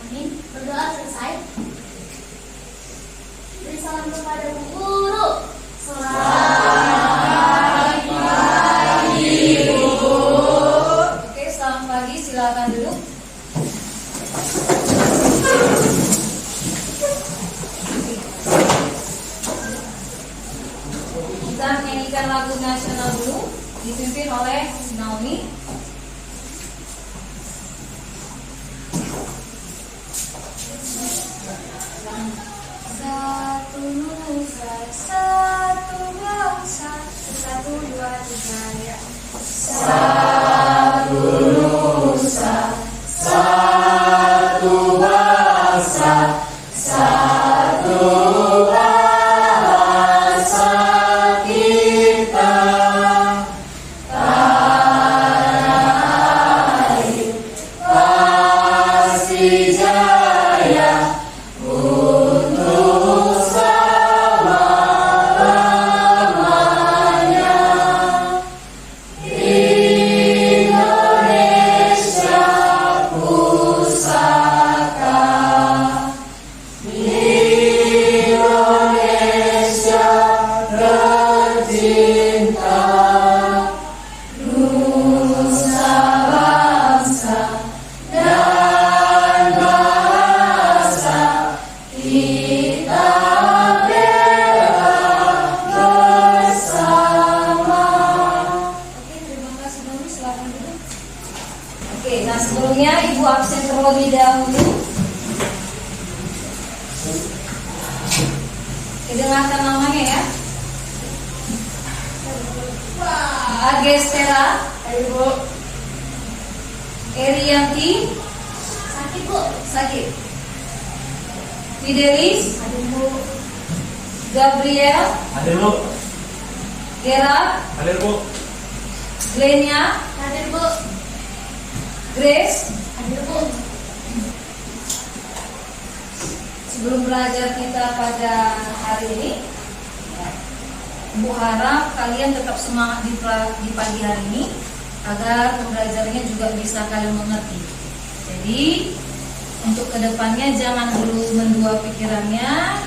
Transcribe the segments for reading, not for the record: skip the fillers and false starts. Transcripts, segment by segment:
Amin. Berdoa selesai. Beri salam kepada Bu Guru. Selamat pagi, Bu. Oke, selamat pagi. Silakan duduk. Kita menyanyikan lagu nasional dulu, dipimpin oleh Naomi. Satu nusa, satu bangsa, satu dua tiga ya. Satu nusa, satu bangsa, satu bahasa kita. Tanah air pasti jaya. Oke, nah sebelumnya Ibu absen terlebih dahulu. Dengarkan namanya ya. Agestera, Ibu. Erianti, Sakit, Bu. sakit. Fidelis, Aduh, Bu. Gabriel, Hadir Bu, Gerard, hadir Bu, Glenia, Hadir, Bu. Grace. Hadir, Bu. Sebelum belajar kita pada hari ini, Ibu harap kalian tetap semangat di pagi hari ini agar pembelajarannya juga bisa kalian mengerti. Jadi untuk kedepannya jangan dulu mendua pikirannya,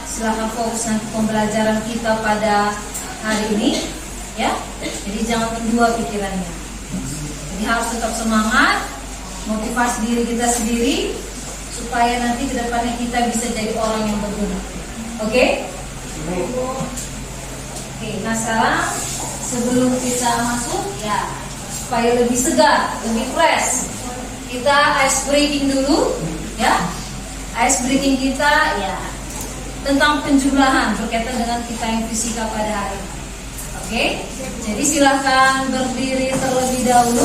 silahkan fokus nanti pembelajaran kita pada hari ini, ya. Jadi jangan mendua pikirannya. Jadi harus tetap semangat, motivasi diri kita sendiri supaya nanti kedepannya kita bisa jadi orang yang berguna. Oke? Oke, nah sekarang sebelum kita masuk ya supaya lebih segar, lebih fresh, kita ice breaking dulu ya. Ice breaking kita ya tentang penjumlahan berkaitan dengan kita yang fisika pada hari ini. Oke, jadi silahkan berdiri terlebih dahulu.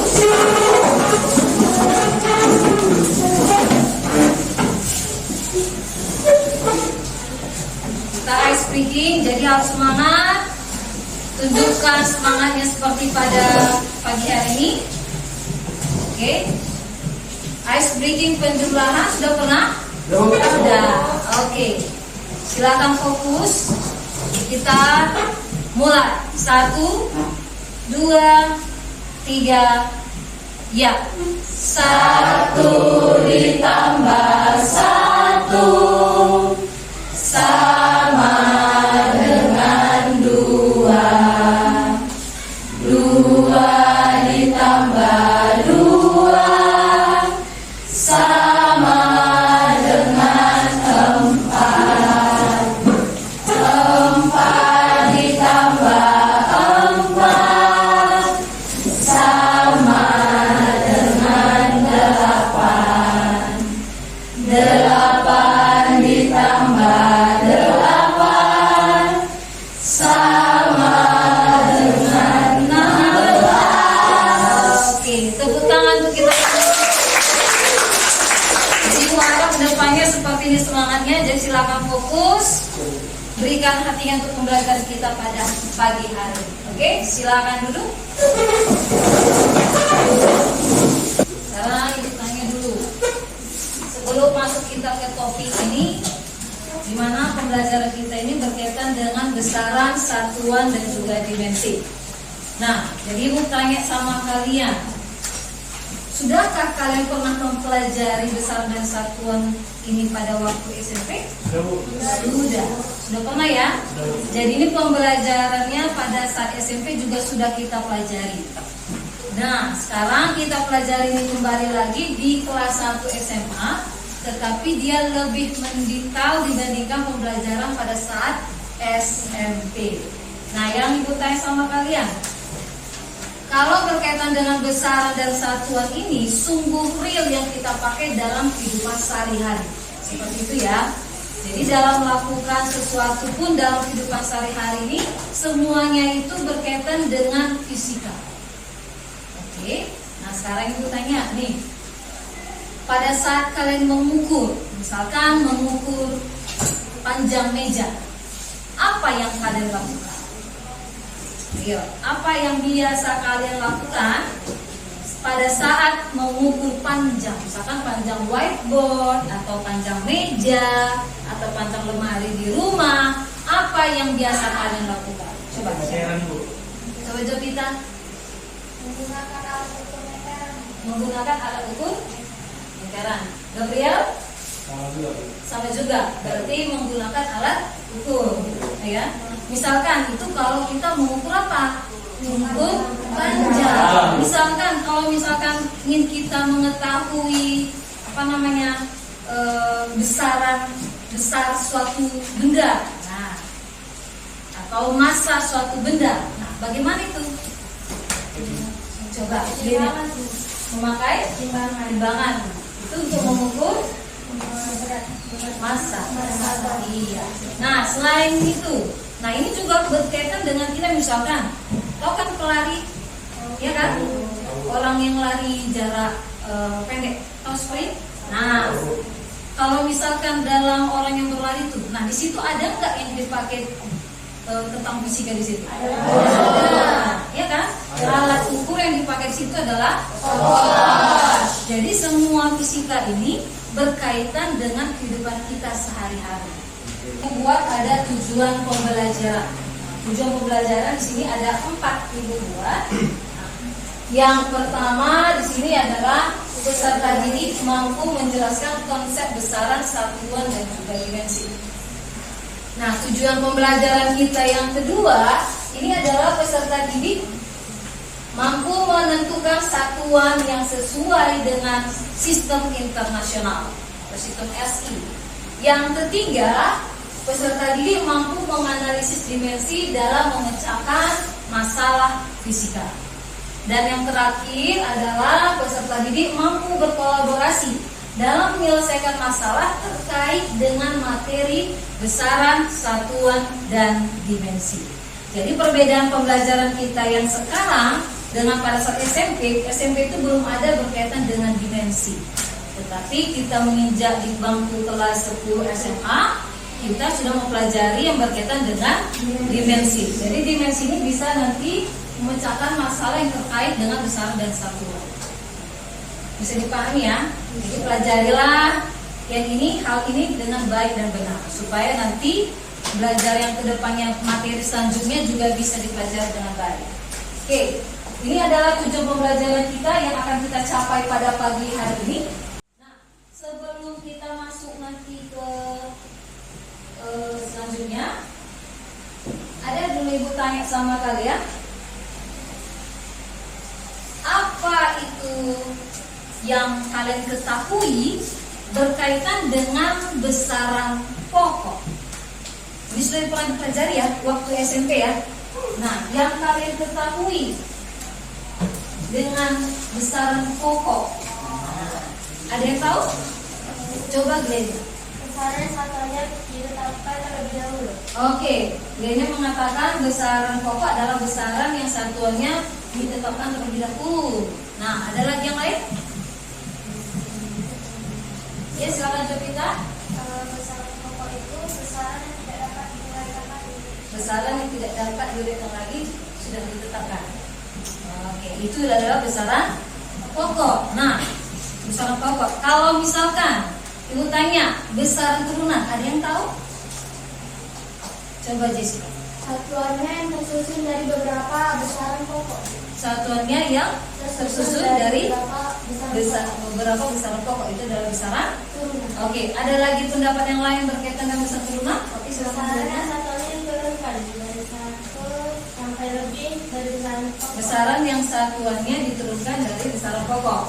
Kita ice breaking, jadi harus semangat. Tunjukkan semangatnya seperti pada pagi hari ini. Oke. Ice breaking penjumlahan sudah pernah? Sudah. Oke. Silakan fokus. Kita mulai. 1, 2, 3. Ya. 1 ditambah 1 sama dengan 2. 2 ditambah 2 sama dengan 4. 4 ditambah 4 sama dengan 8. 8 ditambah 8 sama dengan 16. Oke, tepuk tangan untuk kita. Jadi warna kedepannya seperti ini semangatnya. Jadi silakan fokus, berikan hatinya untuk pembelajaran kita pada pagi hari. Oke, silakan duduk. Sekarang ibu tanya dulu. Sebelum masuk kita ke topik ini, di mana pembelajaran kita ini berkaitan dengan besaran, satuan, dan juga dimensi. Nah, jadi ibu tanya sama kalian, Sudahkah kalian pernah mempelajari besaran dan satuan ini pada waktu SMP? Sudah pernah ya? Jadi ini pembelajarannya pada saat SMP juga sudah kita pelajari. Nah, sekarang kita pelajari ini kembali lagi di kelas 1 SMA, tetapi dia lebih mendetail dibandingkan pembelajaran pada saat SMP. Nah, yang Ibu tanya sama kalian, kalau berkaitan dengan besaran dan satuan ini sungguh real yang kita pakai dalam kehidupan sehari-hari. Seperti itu ya. Jadi dalam melakukan sesuatu pun dalam kehidupan sehari-hari ini semuanya itu berkaitan dengan fisika. Oke. Nah, sekarang Ibu tanya nih. Pada saat kalian mengukur, misalkan mengukur panjang meja, apa yang kalian lakukan? Apa yang biasa kalian lakukan pada saat mengukur panjang, misalkan panjang whiteboard atau panjang meja atau panjang lemari di rumah? Apa yang biasa kalian lakukan? Coba jawab kita. Menggunakan alat ukur meteran. Menggunakan alat ukur meteran. Gabriel? Sama juga. Berarti menggunakan alat ukur, ya. Misalkan itu kalau kita mengukur apa? Mengukur panjang. Misalkan kalau ingin kita mengetahui besar suatu benda, nah, atau massa suatu benda. Nah, bagaimana itu? Coba memakai timbangan. Itu untuk mengukur massa. Iya. Nah, selain itu, nah ini juga berkaitan dengan kita, misalkan tahu kan pelari, ya kan? Orang yang lari jarak pendek, tahu sprint? Nah, kalau misalkan dalam orang yang berlari itu, nah di situ ada nggak yang dipakai tentang fisika di situ? Ada, ya kan? Alat ukur yang dipakai di situ adalah kompas. Jadi semua fisika ini berkaitan dengan kehidupan kita sehari-hari. Buat ada tujuan pembelajaran. Tujuan pembelajaran di sini ada 4 Ibu buat. Yang pertama di sini adalah peserta didik mampu menjelaskan konsep besaran, satuan dan juga dimensi. Nah, tujuan pembelajaran kita yang kedua ini adalah peserta didik mampu menentukan satuan yang sesuai dengan sistem internasional atau sistem SI. Yang ketiga, peserta didik mampu menganalisis dimensi dalam memecahkan masalah fisika. Dan yang terakhir adalah peserta didik mampu berkolaborasi dalam menyelesaikan masalah terkait dengan materi, besaran, satuan, dan dimensi. Jadi perbedaan pembelajaran kita yang sekarang dengan pada saat SMP itu belum ada berkaitan dengan dimensi. Tetapi kita menginjak di bangku kelas 10 SMA, kita sudah mempelajari yang berkaitan dengan dimensi. Jadi dimensi ini bisa nanti memecahkan masalah yang terkait dengan besaran dan satuan. Bisa dipahami ya? Jadi pelajarilah hal ini dengan baik dan benar, supaya nanti belajar yang kedepannya materi selanjutnya juga bisa dipelajari dengan baik. Oke, ini adalah tujuan pembelajaran kita yang akan kita capai pada pagi hari ini. Nah, sebelum kita masuk nanti ke selanjutnya, ada dulu Ibu tanya sama kalian, apa itu yang kalian ketahui berkaitan dengan besaran pokok? Ini sudah pernah dipelajari ya waktu SMP ya. Nah, yang kalian ketahui dengan besaran pokok, ada yang tahu? Coba Glenn. Besaran satuannya ditetapkan terlebih dahulu. Oke, Glenn mengatakan besaran pokok adalah besaran yang satuannya ditetapkan terlebih dahulu. Nah, ada lagi yang lain? Ya, silakan jawab kita. Besaran pokok itu besaran yang tidak dapat diuraikan lagi. Besaran yang tidak dapat diuraikan lagi sudah ditetapkan. Oke, itu adalah besaran pokok. Nah, besaran pokok. Kalau misalkan Ibu tanya besaran turunan, ada yang tahu? Coba Jessica. Satuannya yang tersusun dari beberapa besaran pokok. Satuannya yang tersusun dari besar beberapa besaran pokok. Itu adalah besaran. turunan. Oke, ada lagi pendapat yang lain berkaitan dengan besaran turunan? Oke, silakan. Besarannya satuannya diturunkan dari 1 sampai lebih dari besaran pokok. Besaran yang satuannya diturunkan dari besaran pokok.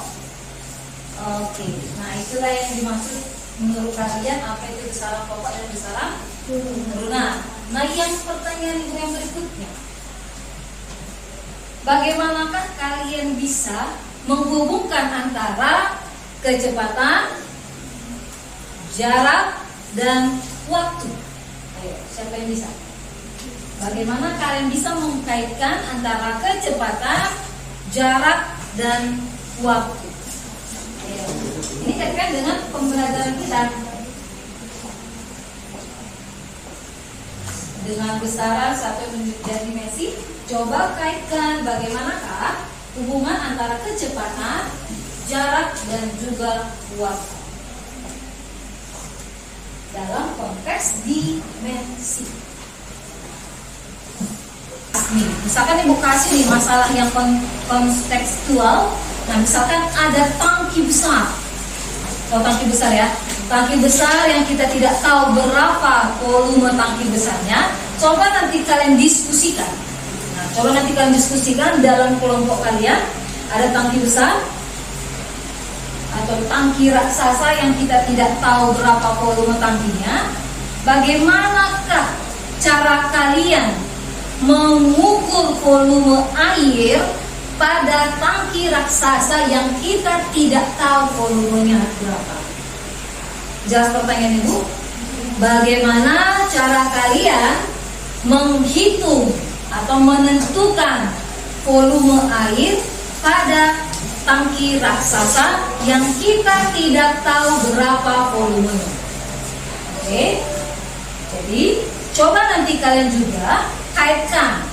Oke, nah itulah yang dimaksud menurut kalian apa itu besaran pokok dan besaran turunan. Nah, yang pertanyaan yang berikutnya, bagaimanakah kalian bisa menghubungkan antara kecepatan, jarak, dan waktu? Ayo, siapa yang bisa? Bagaimana kalian bisa mengkaitkan antara kecepatan, jarak, dan waktu? Ayo. Ini kaitkan dengan pembelajaran kita. Dengan besaran 1 dimensi, coba kaitkan bagaimanakah hubungan antara kecepatan, jarak, dan juga waktu dalam konteks dimensi. Nih, misalkan ibu kasih nih masalah yang kontekstual. Nah, misalkan ada tangki besar. Tahu tangki besar ya? Tangki besar yang kita tidak tahu berapa volume tangki besarnya. Coba nanti kalian diskusikan. Nah, coba nanti kalian diskusikan dalam kelompok kalian. Ada tangki besar atau tangki raksasa yang kita tidak tahu berapa volume tangkinya. Bagaimanakah cara kalian mengukur volume air pada tangki raksasa yang kita tidak tahu volumenya berapa? Jelas pertanyaan ibu? Bagaimana cara kalian menghitung atau menentukan volume air pada tangki raksasa yang kita tidak tahu berapa volumenya? Oke, jadi coba nanti kalian juga kaitkan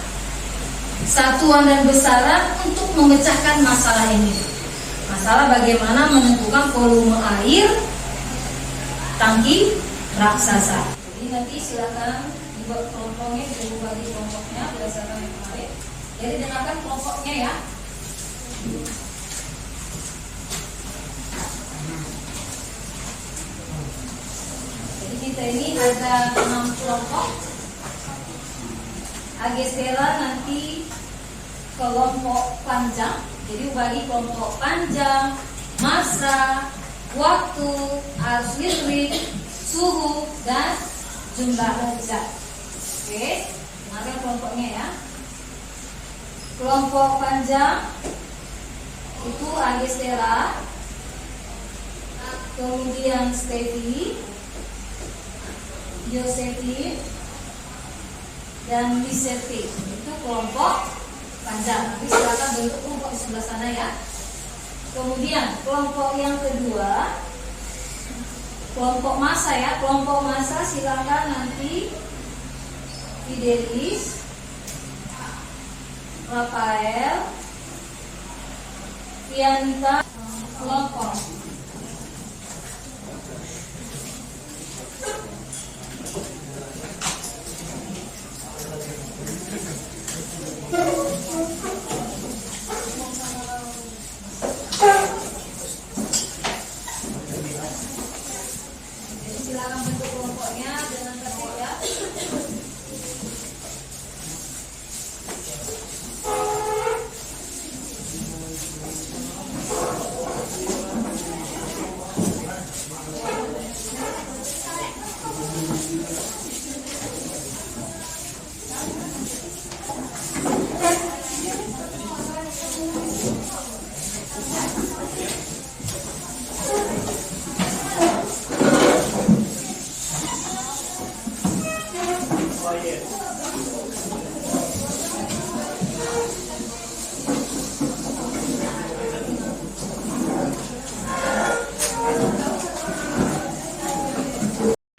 satuan dan besaran untuk memecahkan masalah ini. Masalah bagaimana menentukan volume air tangki raksasa. Jadi nanti silakan dibuat kelompoknya, dibagi kelompoknya berdasarkan yang kemarin. Jadi dengarkan kelompoknya ya. Jadi kita ini ada 6 kelompok. Agestera nanti kelompok panjang. Jadi bagi kelompok panjang, massa, waktu, arus listrik, suhu, dan jumlah zat. Oke, mari kelompoknya ya. Kelompok panjang itu Agestera, kemudian Steffi, Josephine, dan Lisetti. Itu kelompok panjang. Nanti silakan bentuk kelompok di sebelah sana ya. Kemudian kelompok yang kedua, kelompok massa ya. Kelompok massa silakan nanti Fidelis, Rafael, Pianita, kelompok. Jadi silakan bentuk kelompoknya dengan tertib ya.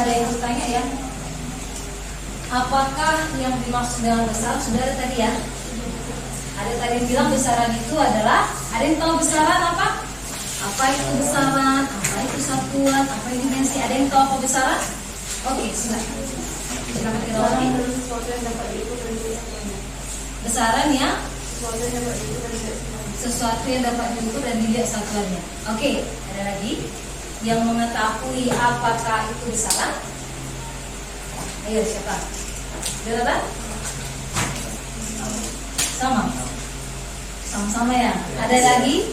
Ada yang bertanya ya, apakah yang dimaksud dengan besar? Sudah ada tadi ya. Ada tadi yang bilang besaran itu adalah, ada yang tahu besaran apa? Apa itu besaran? Apa itu satuan? Apa itu dimensi? Ada yang tahu apa besaran? Oke, silakan. Silakan kita ulangi. Sesuatu yang dapat diukur dan tidak semuanya. Besaran ya. Sesuatu yang dapat diukur dan tidak semuanya. sesuatu yang dapat diukur dan dilihat satuannya. Oke, ada lagi yang mengetahui apakah itu besaran? Ayo siapa? Berapa? Sama-sama ya. Ada lagi?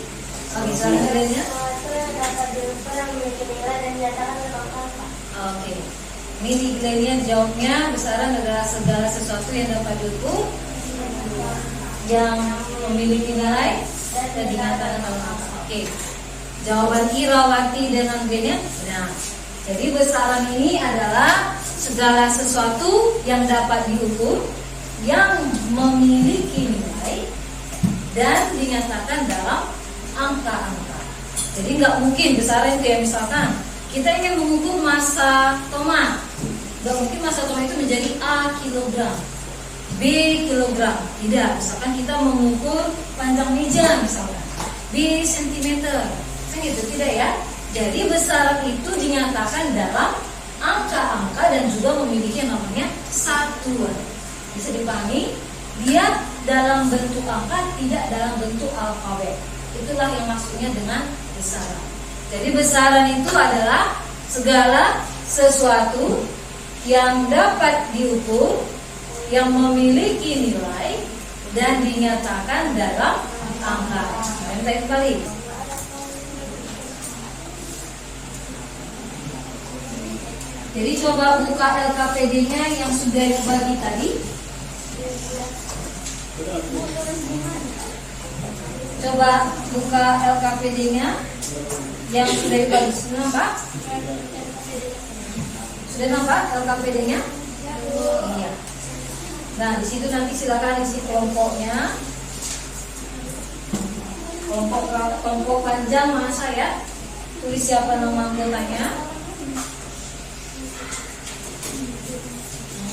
Oke, soal nilainya. Sesuatu yang dapat diukur yang memiliki nilai dan dinyatakan dalam angka. Oke. Ini nilainya jawabnya besaran adalah segala sesuatu yang dapat diukur yang memiliki nilai dan dinyatakan dalam angka. Oke. Jawaban Irawati dengan B-nya benar. Jadi besaran ini adalah segala sesuatu yang dapat diukur yang memiliki nilai dan dinyatakan dalam angka-angka. Jadi nggak mungkin besaran itu ya, misalkan kita ingin mengukur massa tomat, nggak mungkin massa tomat itu menjadi A kilogram, B kilogram. Tidak, misalkan kita mengukur panjang meja misalkan B sentimeter, kan gitu, tidak ya. Jadi besaran itu dinyatakan dalam angka-angka dan juga memiliki yang namanya satuan. Bisa dipahami? Dia dalam bentuk angka, tidak dalam bentuk alfabet. Itulah yang maksudnya dengan besaran. Jadi besaran itu adalah segala sesuatu yang dapat diukur, yang memiliki nilai dan dinyatakan dalam angka. Yang lain kali. Jadi coba buka LKPD-nya yang sudah dibagi tadi. Coba buka LKPD-nya yang sudah dibagi. Sudah nampak? Sudah nampak LKPD-nya? Iya. Nah, di situ nanti silakan isi kelompoknya. Kelompok panjang masa ya. Tulis siapa nama anggotanya.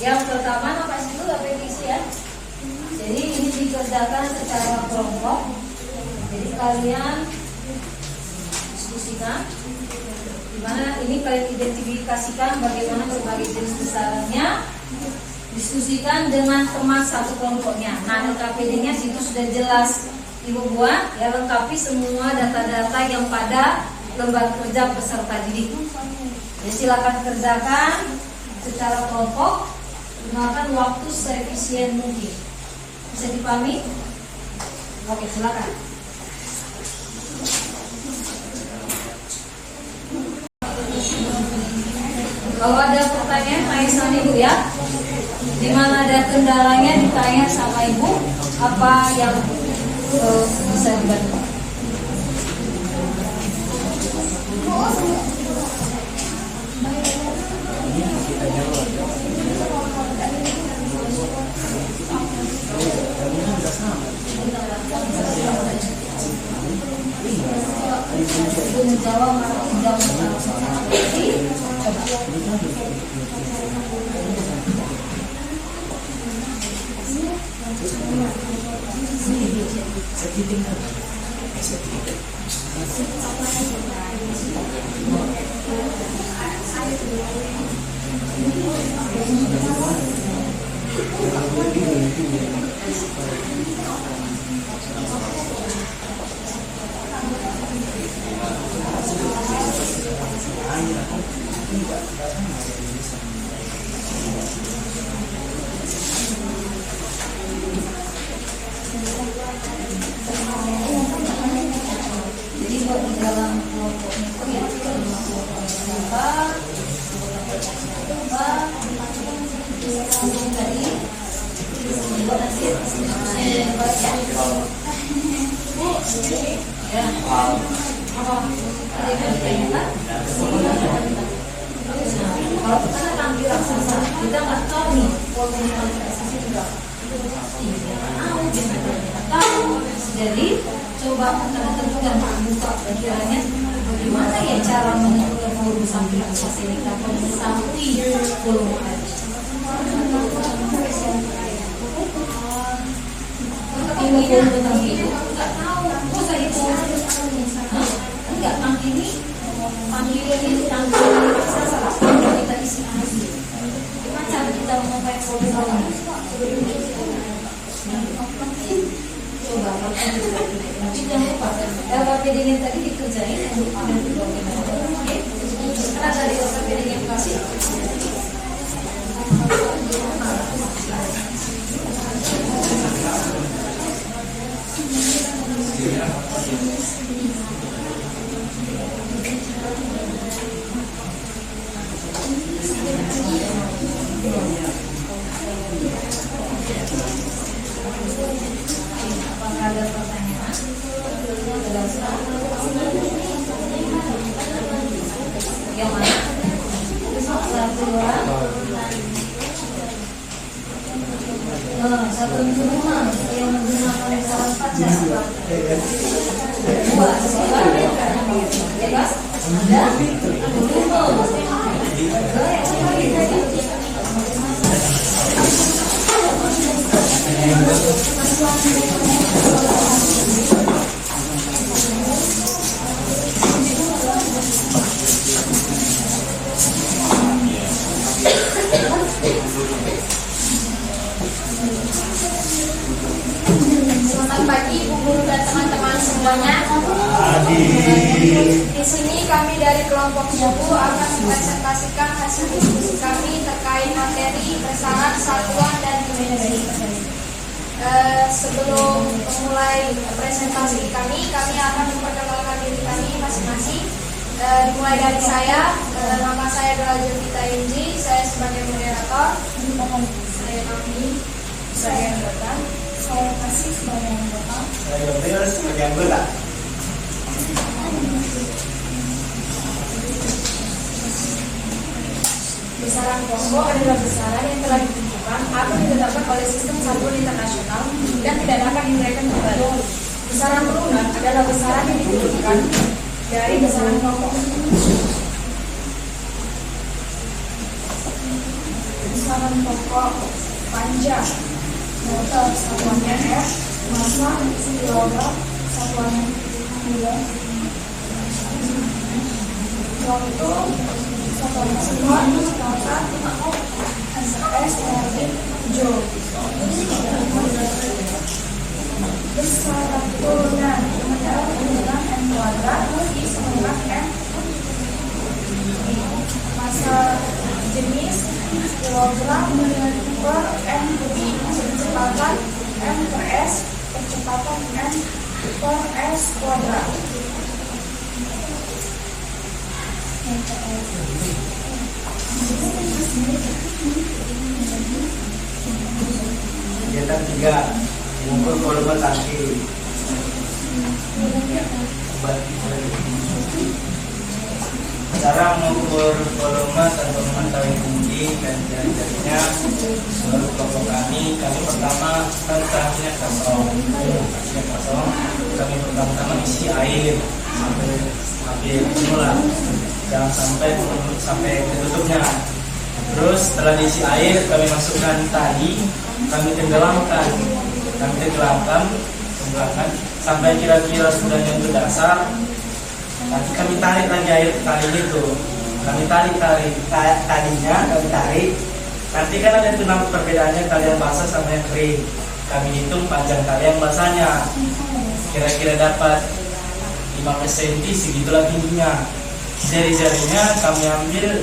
Yang pertama nampak situ repetisi ya. Jadi ini dikerjakan secara kelompok. Jadi kalian diskusikan dimana ini kalian identifikasikan bagaimana berbagai jenis besarannya. Diskusikan dengan teman satu kelompoknya. Nah, LKPD-nya situ sudah jelas Ibu buat ya, lengkapi semua data-data yang pada lembar kerja peserta didik. Jadi silakan kerjakan secara kelompok. Gunakan waktu seefisien mungkin. Bisa dipahami? Oke, silakan. Kalau ada pertanyaan, tanya sama Ibu ya. Di mana ada kendalanya ditanya sama Ibu apa yang bisa dibantu. Jadi buat di dalam kelompok itu ya, tadi buat nanti ya. Ada yang ditanyakan? Kalau kita tampil raksasa, kita nggak tahu nih formula raksasa juga. Tahu. Jadi coba kita tentukan buka pikirannya bagaimana ya cara menentukan volume samping raksasa ini dapat mengetahui volume air. Ini volume tangki itu nggak tahu. Kok saya tahu? Enggak, tangki ini tangki raksasa kita isi air. Gimana cara kita mengetahui volume air? Coba kalau juga tapi jangan lupa LKP dingin tadi dikerjain yang lupa dan dibawain. Oke, karena dari LKP dingin kasih. Apakah ada pertanyaan? Jelaskan. Yang mana? Satu orang. Satu rumah yang menggunakan salah kaca. Dua, bebas. Ada. Selamat pagi Ibu Guru dan teman-teman semuanya. Di sini kami dari kelompok 10 akan mempresentasikan hasil diskusi kami terkait materi bersyarat satuan dan dimensi. Sebelum memulai presentasi kami akan memperkenalkan diri kami masing-masing. Dimulai dari saya, nama saya adalah Jovita Inji, saya sebagai moderator. Saya Mami, saya anggota. Saya Kasih sebagai anggota. Saya Gabriel sebagai anggota. Besaran pokok adalah besaran yang telah ditentukan atau ditetapkan oleh sistem satuan internasional dan tidak dapat dinaikkan kembali. Besaran turunan adalah besaran yang diturunkan dari besaran pokok. Besaran pokok panjang, motor satuannya F, massa kilogram satuannya kilo. Waktu satuannya sekuat, kata, S dari joule. Besaran turunan adalah turunan M kuadrat sama dengan M. Massa jenis kilogram per M kubik, kecepatan M per S, kecepatan M per S kuadrat. Kegiatan 3, mengukur volume tangki. Cara mengukur volume tanpa mengetahui tinggi dan jari-jarinya. Menurut kelompok kami pertama kan tangkinya kosong. Kami pertama-tama isi air sampai semula, jangan sampai ketutupnya. Terus setelah diisi air kami masukkan tali, kami tenggelamkan sampai kira-kira sudah nyentuh dasar. Nanti kami tarik lagi air tali itu, kami tarik talinya, kami tarik. Nanti kan ada tuh perbedaannya tali yang basah sama yang kering. Kami hitung panjang tali yang basahnya, kira-kira dapat 15 cm, segitulah tingginya. Jari-jarinya kami ambil,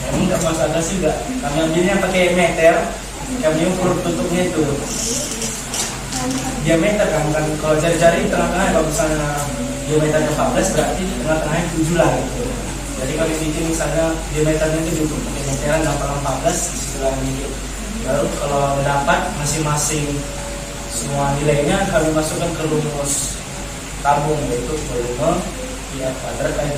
emang nggak masalah juga. Kami ambilnya pakai meter, kami ukur tutupnya itu diameter kan kalau jari-jari tengah-tengah kalau misalnya diameternya 14 berarti tengah-tengahnya 7 lah gitu. Jadi kami bikin misalnya diameternya itu cukup pakai meteran dapat 14 setelah ini. Baru kalau dapat masing-masing semua nilainya kami masukkan ke rumus tabung, yaitu volume kuadrat kali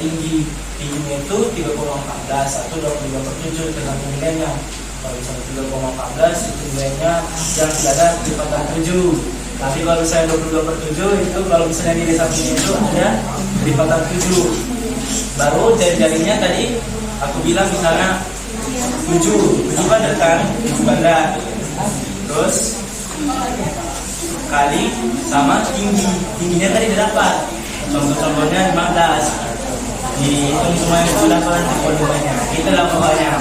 tingginya itu 3,14 atau 22/7 tergantung nilainya. Kalau misalnya 3,14 itu nilainya yang tidak ada lipatan 7. Tapi kalau misalnya 22/7 itu kalau misalnya nilai satunya itu ada lipatan 7. Baru jari-jarinya tadi aku bilang misalnya 7 kuadrat kan, 7 kuadrat. Terus kali sama tingginya tadi dapat. Contoh-contohnya 15. Dihitung semua yang sudah dapat volumenya. Itulah pokoknya.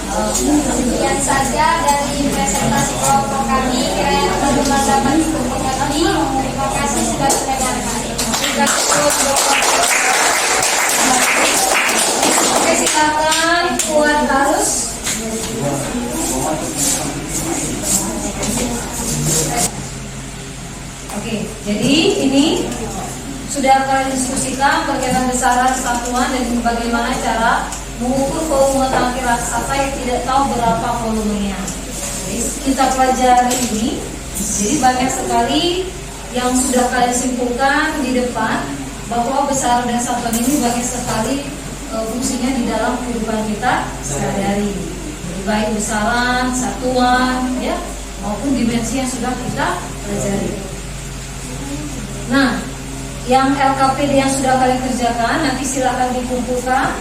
Sekian saja dari presentasi kelompok kami. Kiranya teman-teman dapat dimengerti. Terima kasih sudah mendengarkan. Oke, silakan Puan Harus. Oke, jadi ini sudah kalian diskusikan bagaimana besaran satuan dan bagaimana cara mengukur volume tangki raksasa yang tidak tahu berapa volumenya. Jadi kita pelajari ini. Jadi banyak sekali yang sudah kalian simpulkan di depan bahwa besaran dan satuan ini banyak sekali fungsinya di dalam kehidupan kita sehari-hari. Jadi baik besaran, satuan, ya, maupun dimensi yang sudah kita pelajari. Nah, yang LKPD yang sudah kalian kerjakan nanti silakan dikumpulkan.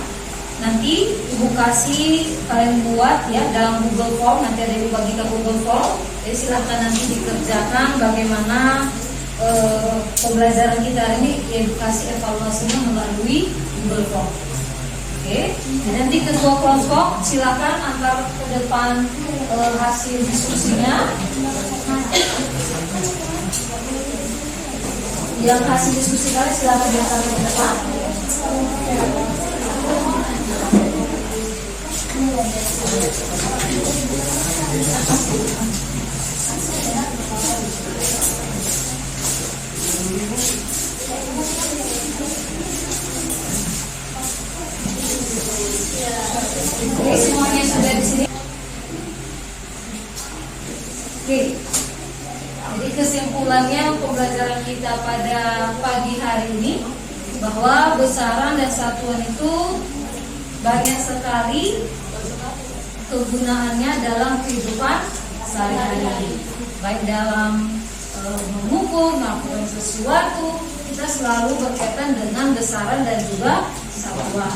Nanti Ibu kasih kalian buat ya dalam Google Form, nanti ada dibagikan Google Form. Jadi silakan nanti dikerjakan bagaimana pembelajaran kita hari ini, edukasi evaluasinya melalui Google Form. Oke, nanti ketua kelompok silakan antar ke depan hasil diskusinya. Yang hasil diskusi kalian silakan diantar ke depan. Oke, semuanya sudah di sini. Oke. Jadi kesimpulannya pembelajaran kita pada pagi hari ini bahwa besaran dan satuan itu banyak sekali kegunaannya dalam kehidupan sehari-hari. Baik dalam mengukur, melakukan sesuatu, kita selalu berkaitan dengan besaran dan juga satuan.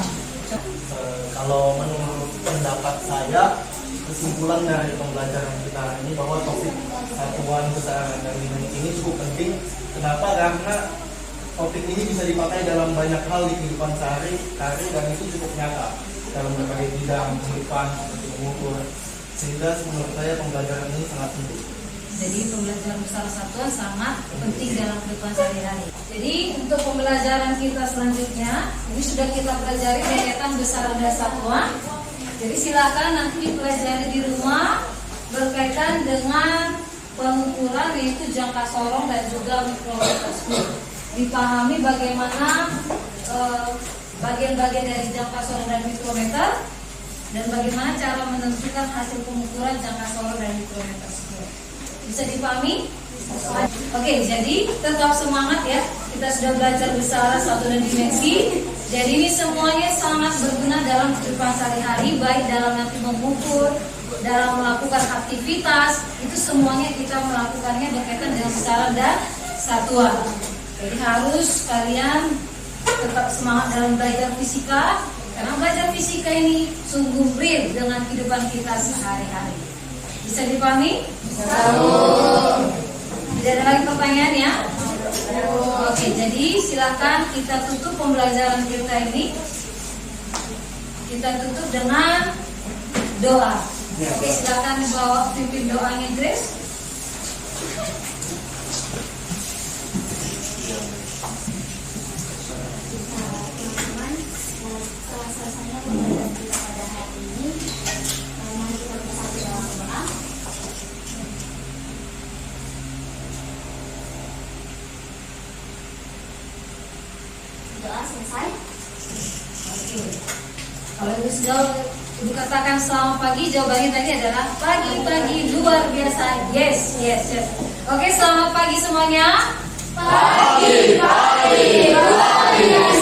Kalau menurut pendapat saya, kesimpulan dari pembelajaran kita ini bahwa topik satuan, besaran, dan dimensi ini cukup penting. Kenapa? Karena topik ini bisa dipakai dalam banyak hal di kehidupan sehari-hari dan itu cukup nyata dalam berbagai bidang kehidupan seperti mengukur. Sehingga menurut saya pembelajaran ini sangat penting. Jadi pembelajaran besaran satuan sangat penting dalam kehidupan sehari-hari. Jadi untuk pembelajaran kita selanjutnya, ini sudah kita pelajari berkaitan besaran dan satuan. Jadi silakan nanti dipelajari di rumah berkaitan dengan pengukuran yaitu jangka sorong dan juga mikrometer. Dipahami bagaimana bagian-bagian dari jangka sorong dan mikrometer dan bagaimana cara menentukan hasil pengukuran jangka sorong dan mikrometer. Bisa dipahami? Oke, jadi tetap semangat ya. Kita sudah belajar besaran, satuan dan dimensi. Jadi ini semuanya sangat berguna dalam kehidupan sehari-hari, baik dalam nanti mengukur, dalam melakukan aktivitas, itu semuanya kita melakukannya berkaitan dengan besaran dan satuan. Jadi harus kalian tetap semangat dalam belajar fisika, karena belajar fisika ini sungguh real dengan kehidupan kita sehari-hari. Bisa dipahami? Tidak ada lagi pertanyaan ya? Oke, jadi silakan kita tutup pembelajaran kita ini. Kita tutup dengan doa. Oke, silakan bawa pimpin doanya Grace. Teman-teman, setelah selesainya pembelajaran kita pada hari ini, mari kita bersatu dalam doa. Doa selesai. Oke. Kalau itu sudah dikatakan selamat pagi, jawabannya tadi adalah pagi-pagi luar biasa. Yes. Oke, selamat pagi semuanya. Pagi luar biasa.